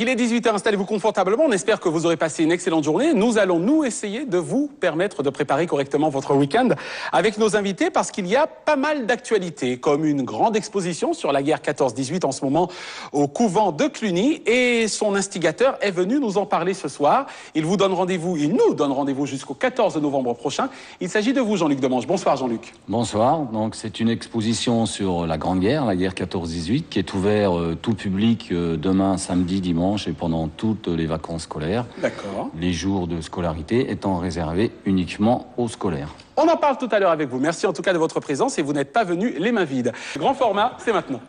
Il est 18h, installez-vous confortablement. On espère que vous aurez passé une excellente journée. Nous allons, nous, essayer de vous permettre de préparer correctement votre week-end avec nos invités parce qu'il y a pas mal d'actualités, comme une grande exposition sur la guerre 14-18 en ce moment au couvent de Cluny. Et son instigateur est venu nous en parler ce soir. Il nous donne rendez-vous jusqu'au 14 novembre prochain. Il s'agit de vous, Jean-Luc Demange. Bonsoir, Jean-Luc. Bonsoir. Donc, c'est une exposition sur la Grande Guerre, la guerre 14-18, qui est ouverte tout public demain, samedi, dimanche et pendant toutes les vacances scolaires. D'accord. Les jours de scolarité étant réservés uniquement aux scolaires. On en parle tout à l'heure avec vous. Merci en tout cas de votre présence et vous n'êtes pas venu les mains vides. Grand format, c'est maintenant.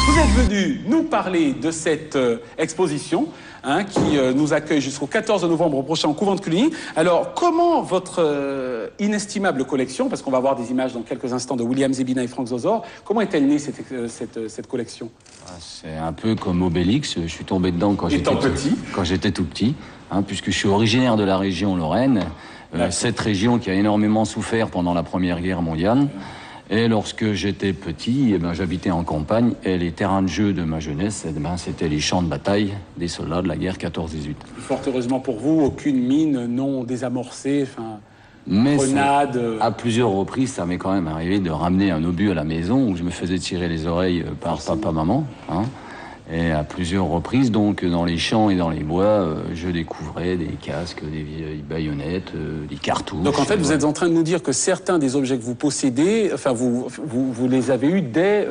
Vous êtes venu nous parler de cette exposition qui nous accueille jusqu'au 14 novembre prochain au couvent de Cluny. Alors, comment votre inestimable collection, parce qu'on va voir des images dans quelques instants de William Zebina et Franck Zozor, comment est-elle née cette collection? C'est un peu comme Obélix, je suis tombé dedans quand j'étais tout petit, puisque je suis originaire de la région Lorraine, cette région qui a énormément souffert pendant la Première Guerre mondiale. Et lorsque j'étais petit, j'habitais en campagne et les terrains de jeu de ma jeunesse, c'était les champs de bataille des soldats de la guerre 14-18. Fort heureusement pour vous, aucune mine non désamorcée, grenade. À plusieurs reprises, ça m'est quand même arrivé de ramener un obus à la maison où je me faisais tirer les oreilles par papa-maman. Et à plusieurs reprises, donc, dans les champs et dans les bois, je découvrais des casques, des vieilles baïonnettes, des cartouches. Donc, en fait, vous êtes en train de nous dire que certains des objets que vous possédez, vous les avez eus dès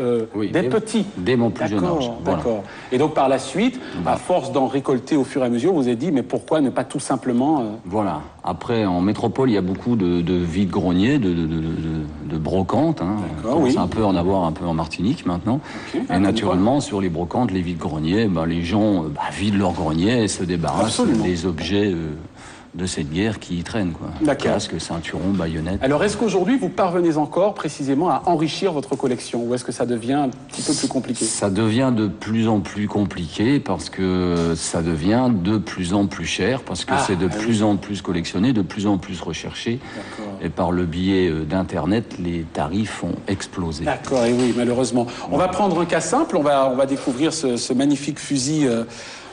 petits. Dès mon plus jeune âge. D'accord. Voilà. Et donc, par la suite, à force d'en récolter au fur et à mesure, vous vous êtes dit, mais pourquoi ne pas tout simplement... Voilà. Après, en métropole, il y a beaucoup de vides-greniers, de brocantes. C'est un peu en avoir un peu en Martinique, maintenant. Okay. Et naturellement, sur les brocantes, les vides-greniers, les gens vident leurs greniers et se débarrassent des objets de cette guerre qui y traînent, quoi. Casques, ceintures, baïonnettes. Alors, est-ce qu'aujourd'hui, vous parvenez encore précisément à enrichir votre collection ou est-ce que ça devient un petit peu plus compliqué? Ça devient de plus en plus compliqué parce que ça devient de plus en plus cher, parce que c'est de plus en plus collectionné, de plus en plus recherché. Et par le biais d'Internet, les tarifs ont explosé. D'accord, et oui, malheureusement. On va prendre un cas simple, on va découvrir ce magnifique fusil...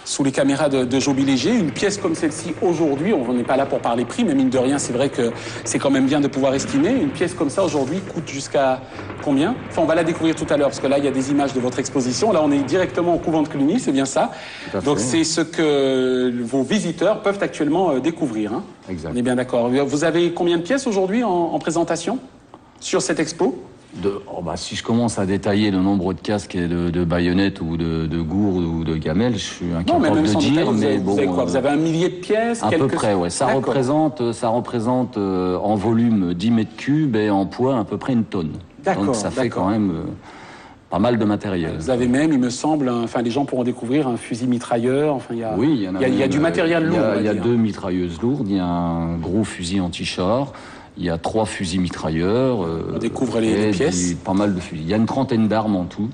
sous les caméras de Joby Léger, une pièce comme celle-ci aujourd'hui, on n'est pas là pour parler prix, mais mine de rien, c'est vrai que c'est quand même bien de pouvoir estimer. Une pièce comme ça aujourd'hui coûte jusqu'à combien? Enfin, on va la découvrir tout à l'heure, parce que là, il y a des images de votre exposition. Là, on est directement au couvent de Cluny, c'est bien ça. Donc, c'est ce que vos visiteurs peuvent actuellement découvrir. Exact. On est bien d'accord. Vous avez combien de pièces aujourd'hui en présentation sur cette expo? Si je commence à détailler le nombre de casques et de baïonnettes ou de gourdes ou de gamelles, je suis incapable de dire. Vous avez un millier de pièces? À peu près, ouais. Ça représente en volume 10 mètres cubes et en poids à peu près une tonne. Donc ça fait quand même pas mal de matériel. Vous avez même, il me semble, les gens pourront découvrir un fusil mitrailleur. Il y a du matériel lourd. Il y a 2 mitrailleuses lourdes, il y a un gros fusil anti-char. Il y a 3 fusils mitrailleurs. On découvre les pièces. Pas mal de fusils. Il y a une trentaine d'armes en tout.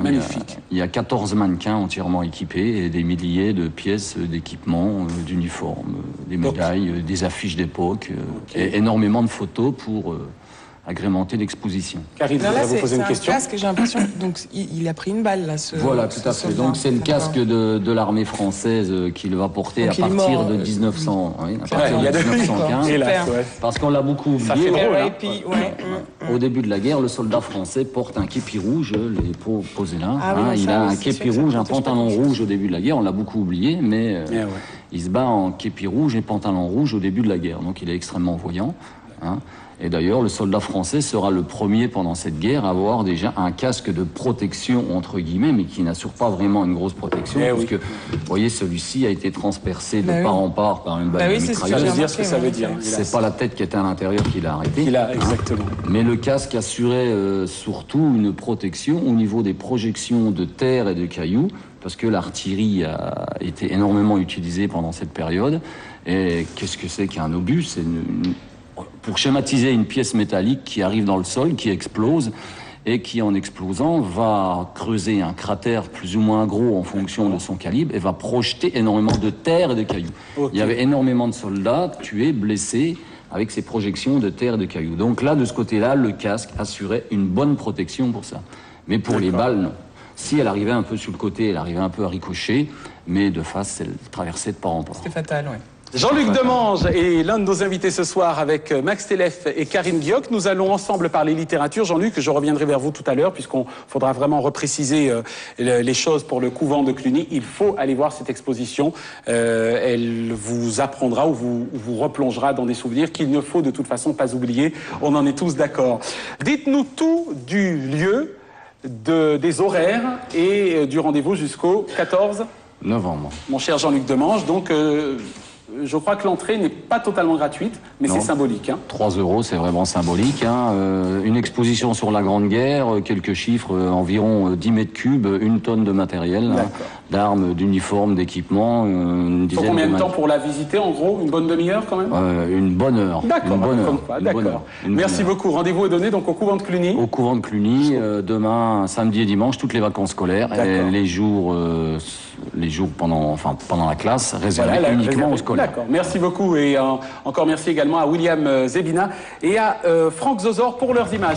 Magnifique. Il y a 14 mannequins entièrement équipés et des milliers de pièces d'équipements, d'uniformes, des médailles, des affiches d'époque, et énormément de photos pour agrémenter l'exposition. Karine, je vais vous poser une question. C'est un casque, j'ai l'impression. Donc, il a pris une balle, là. Voilà, tout à fait. Donc, c'est le casque de l'armée française qu'il va porter à partir de 1900. Oui, à partir de 1915. Parce qu'on l'a beaucoup oublié. Au début de la guerre, le soldat français porte un képi rouge, les posés là. Il a un képi rouge, un pantalon rouge au début de la guerre. On l'a beaucoup oublié, mais il se bat en képi rouge et pantalon rouge au début de la guerre. Donc, il est extrêmement voyant. Et d'ailleurs, le soldat français sera le premier pendant cette guerre à avoir déjà un casque de protection, entre guillemets, mais qui n'assure pas vraiment une grosse protection, parce que, vous voyez, celui-ci a été transpercé de part en part par une balle de mitrailleuse. Ça veut dire ce que ça veut dire. C'est pas la tête qui était à l'intérieur qui l'a arrêté. Exactement. Mais le casque assurait surtout une protection au niveau des projections de terre et de cailloux, parce que l'artillerie a été énormément utilisée pendant cette période. Et qu'est-ce que c'est qu'un obus? C'est pour schématiser une pièce métallique qui arrive dans le sol, qui explose, et qui, en explosant, va creuser un cratère plus ou moins gros en fonction de son calibre et va projeter énormément de terre et de cailloux. Il y avait énormément de soldats tués, blessés, avec ses projections de terre et de cailloux. Donc là, de ce côté-là, le casque assurait une bonne protection pour ça. Mais pour les balles, non. Si elle arrivait un peu sur le côté, elle arrivait un peu à ricocher, mais de face, elle traversait de part en part. C'était fatal, oui. Jean-Luc Demange est l'un de nos invités ce soir avec Max Télèf et Karine Guioc. Nous allons ensemble parler littérature. Jean-Luc, je reviendrai vers vous tout à l'heure puisqu'on faudra vraiment repréciser les choses pour le couvent de Cluny. Il faut aller voir cette exposition. Elle vous apprendra ou vous replongera dans des souvenirs qu'il ne faut de toute façon pas oublier. On en est tous d'accord. Dites-nous tout du lieu, des horaires et du rendez-vous jusqu'au 14 novembre. Mon cher Jean-Luc Demange, donc... je crois que l'entrée n'est pas totalement gratuite, mais c'est symbolique. Hein. 3 €, c'est vraiment symbolique. Hein. Une exposition sur la Grande Guerre, quelques chiffres, environ 10 mètres cubes, 1 tonne de matériel, hein, d'armes, d'uniformes, d'équipements. Il faut combien de temps pour la visiter, en gros? Une bonne demi-heure quand même? Une bonne heure. D'accord, d'accord. Merci beaucoup. Rendez-vous est donné donc au couvent de Cluny. Au couvent de Cluny, demain, samedi et dimanche, toutes les vacances scolaires. Et les jours pendant la classe, réservés uniquement aux scolaires. D'accord, merci beaucoup et encore merci également à William Zebina et à Franck Zozor pour leurs images.